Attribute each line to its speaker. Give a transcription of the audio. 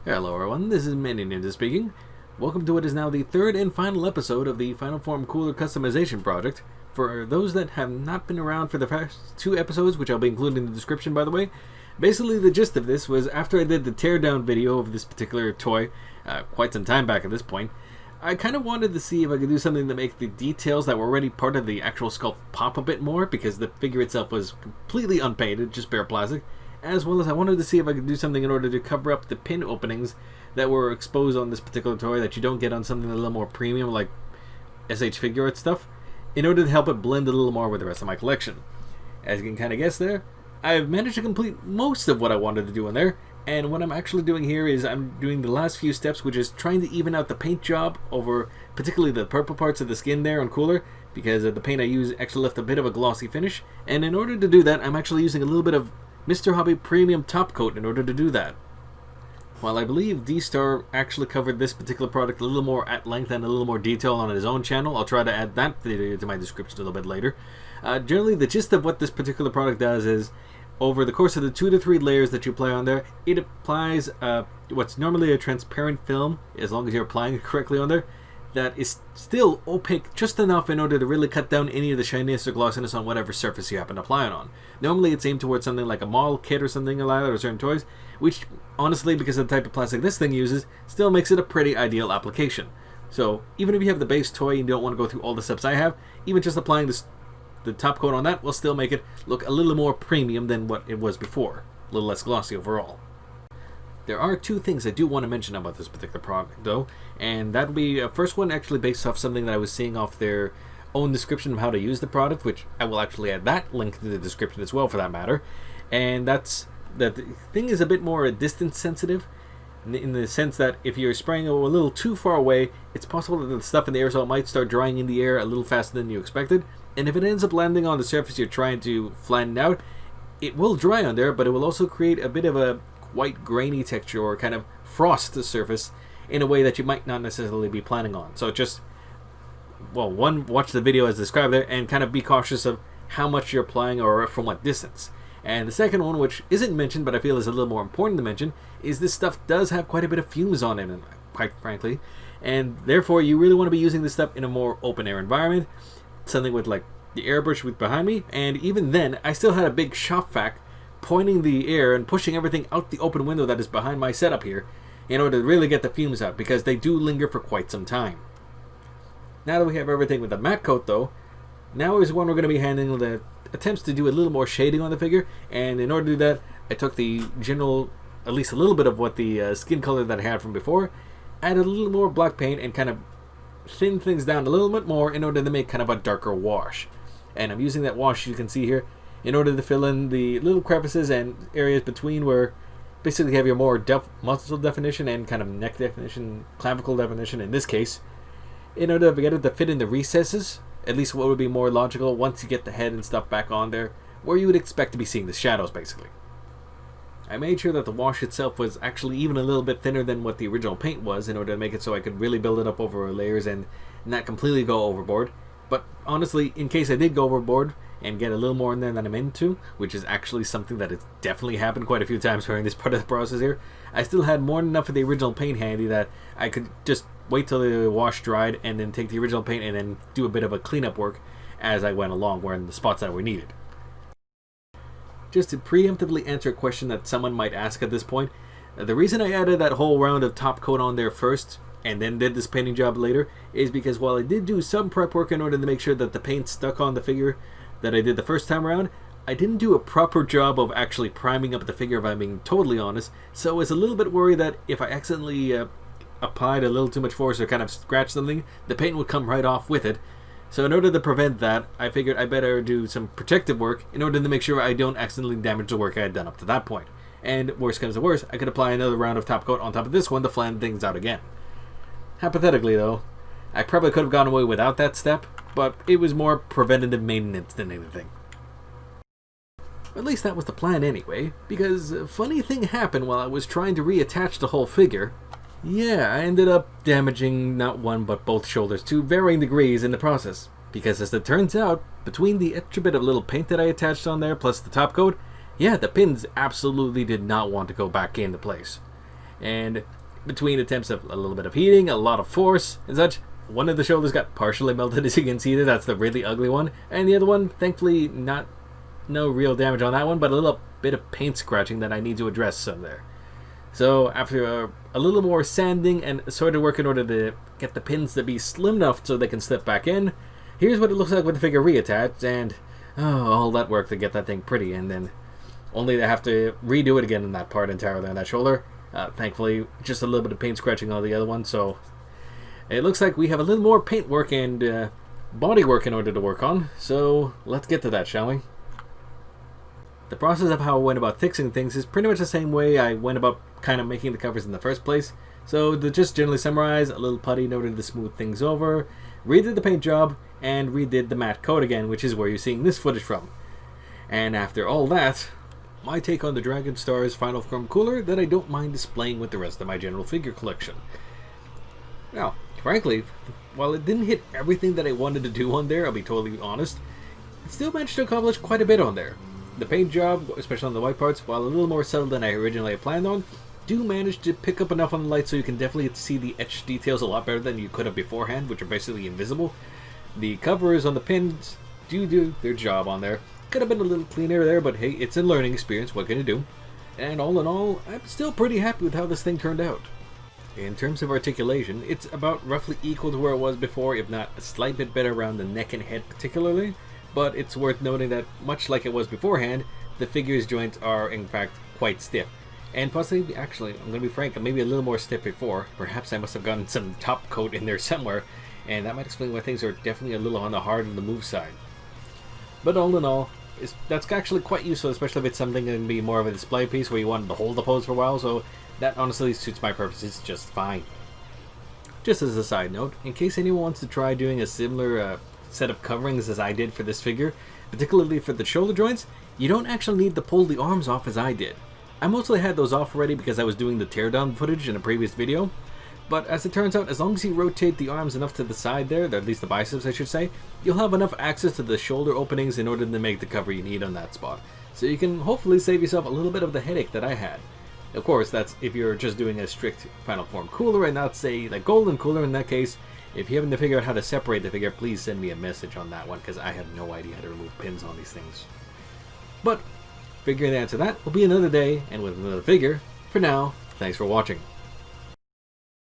Speaker 1: Hello everyone, this is Manny Ninja speaking. Welcome to what is now the third and final episode of the Final Form Cooler Customization Project. For those that have not been around for the first two episodes, which I'll be including in the description by the way, basically the gist of this was after I did the teardown video of this particular toy, quite some time back at this point, I kind of wanted to see if I could do something to make the details that were already part of the actual sculpt pop a bit more, because the figure itself was completely unpainted, just bare plastic. As well as I wanted to see if I could do something in order to cover up the pin openings that were exposed on this particular toy that you don't get on something a little more premium like SH figure art stuff, in order to help it blend a little more with the rest of my collection. As you can kind of guess there, I've managed to complete most of what I wanted to do in there, and what I'm actually doing here is I'm doing the last few steps, which is trying to even out the paint job over particularly the purple parts of the skin there on Cooler, because the paint I use actually left a bit of a glossy finish, and in order to do that I'm actually using a little bit of Mr.Hobby Premium Top Coat in order to do that. While I believe D-Star actually covered this particular product a little more at length and a little more detail on his own channel, I'll try to add that video to my description a little bit later. Generally, the gist of what this particular product does is, over the course of the 2 to 3 layers that you apply on there, it applies what's normally a transparent film, as long as you're applying it correctly on there, that is still opaque just enough in order to really cut down any of the shininess or glossiness on whatever surface you happen to apply it on. Normally it's aimed towards something like a model kit or something like that, or certain toys, which honestly, because of the type of plastic this thing uses, still makes it a pretty ideal application. So even if you have the base toy and you don't want to go through all the steps I have, even just applying the top coat on that will still make it look a little more premium than what it was before, a little less glossy overall. There are two things I do want to mention about this particular product though, and that would be first one actually based off something that I was seeing off their own description of how to use the product, which I will actually add that link to the description as well for that matter, and that's that the thing is a bit more distance sensitive in the sense that if you're spraying a little too far away, it's possible that the stuff in the aerosol might start drying in the air a little faster than you expected, and if it ends up landing on the surface you're trying to flatten out, it will dry on there, but it will also create a bit of a white grainy texture or kind of frost the surface in a way that you might not necessarily be planning on. So just, well, one, watch the video as described there and kind of be cautious of how much you're applying or from what distance. And the second one, which isn't mentioned but I feel is a little more important to mention, is this stuff does have quite a bit of fumes on it, and quite frankly, and therefore you really want to be using this stuff in a more open air environment, something with like the airbrush with behind me, and even then I still had a big shop vac pointing the air and pushing everything out the open window that is behind my setup here in order to really get the fumes out, because they do linger for quite some time. Now that we have everything with the matte coat though, now is when we're going to be handling the attempts to do a little more shading on the figure, and in order to do that I took the general, at least a little bit of what the skin color that I had from before, added a little more black paint and kind of thin things down a little bit more in order to make kind of a darker wash. And I'm using that wash, you can see here, in order to fill in the little crevices and areas between where basically you have your more muscle definition and kind of neck definition, clavicle definition in this case, in order to get it to fit in the recesses, at least what would be more logical once you get the head and stuff back on there, where you would expect to be seeing the shadows basically. I made sure that the wash itself was actually even a little bit thinner than what the original paint was in order to make it so I could really build it up over layers and not completely go overboard. But honestly, in case I did go overboard and get a little more in there than I'm into, which is actually something that has definitely happened quite a few times during this part of the process here, I still had more than enough of the original paint handy that I could just wait till the wash dried and then take the original paint and then do a bit of a cleanup work as I went along, where in the spots that were needed. Just to preemptively answer a question that someone might ask at this point, the reason I added that whole round of top coat on there first and then did this painting job later is because while I did do some prep work in order to make sure that the paint stuck on the figure that I did the first time around, I didn't do a proper job of actually priming up the figure, if I'm being totally honest, so I was a little bit worried that if I accidentally applied a little too much force or kind of scratched something, the paint would come right off with it. So in order to prevent that, I figured I better do some protective work in order to make sure I don't accidentally damage the work I had done up to that point. And worst comes to worst, I could apply another round of top coat on top of this one to flatten things out again. Hypothetically though, I probably could have gone away without that step, but it was more preventative maintenance than anything. At least that was the plan anyway, because a funny thing happened while I was trying to reattach the whole figure. Yeah, I ended up damaging not one but both shoulders to varying degrees in the process, because as it turns out, between the extra bit of little paint that I attached on there plus the top coat, yeah, the pins absolutely did not want to go back into place. And between attempts of a little bit of heating, a lot of force, and such, one of the shoulders got partially melted, as you can see there. That's the really ugly one. And the other one, thankfully, no real damage on that one, but a little bit of paint scratching that I need to address some there. So after a little more sanding and sort of work in order to get the pins to be slim enough so they can slip back in, here's what it looks like with the figure reattached, and all that work to get that thing pretty, and then only to have to redo it again in that part entirely on that shoulder. Thankfully, just a little bit of paint scratching on the other one, so it looks like we have a little more paint work and body work in order to work on, so let's get to that, shall we? The process of how I went about fixing things is pretty much the same way I went about kind of making the covers in the first place. So to just generally summarize, a little putty in order to smooth things over, redid the paint job, and redid the matte coat again, which is where you're seeing this footage from. And after all that, my take on the Dragon Star's Final Form Cooler that I don't mind displaying with the rest of my general figure collection. Now, frankly, while it didn't hit everything that I wanted to do on there, I'll be totally honest, it still managed to accomplish quite a bit on there. The paint job, especially on the white parts, while a little more subtle than I originally planned on, do manage to pick up enough on the light so you can definitely see the etched details a lot better than you could have beforehand, which are basically invisible. The covers on the pins do their job on there. Could have been a little cleaner there, but hey, it's a learning experience, what can you do? And all in all, I'm still pretty happy with how this thing turned out. In terms of articulation, it's about roughly equal to where it was before, if not a slight bit better around the neck and head particularly. But it's worth noting that, much like it was beforehand, the figure's joints are in fact quite stiff. And possibly, actually, I'm going to be frank, maybe a little more stiff before. Perhaps I must have gotten some top coat in there somewhere, and that might explain why things are definitely a little on the hard and the move side. But all in all, that's actually quite useful, especially if it's something that can be more of a display piece where you wanted to hold the pose for a while, so that honestly suits my purposes just fine. Just as a side note, in case anyone wants to try doing a similar set of coverings as I did for this figure, particularly for the shoulder joints, you don't actually need to pull the arms off as I did. I mostly had those off already because I was doing the teardown footage in a previous video, but as it turns out, as long as you rotate the arms enough to the side there, or at least the biceps I should say, you'll have enough access to the shoulder openings in order to make the cover you need on that spot. So you can hopefully save yourself a little bit of the headache that I had. Of course, that's if you're just doing a strict Final Form cooler and not, say, the golden cooler in that case. If you haven't figured out how to separate the figure, please send me a message on that one, because I have no idea how to remove pins on these things. But figuring the answer to that will be another day, and with another figure. For now, thanks for watching.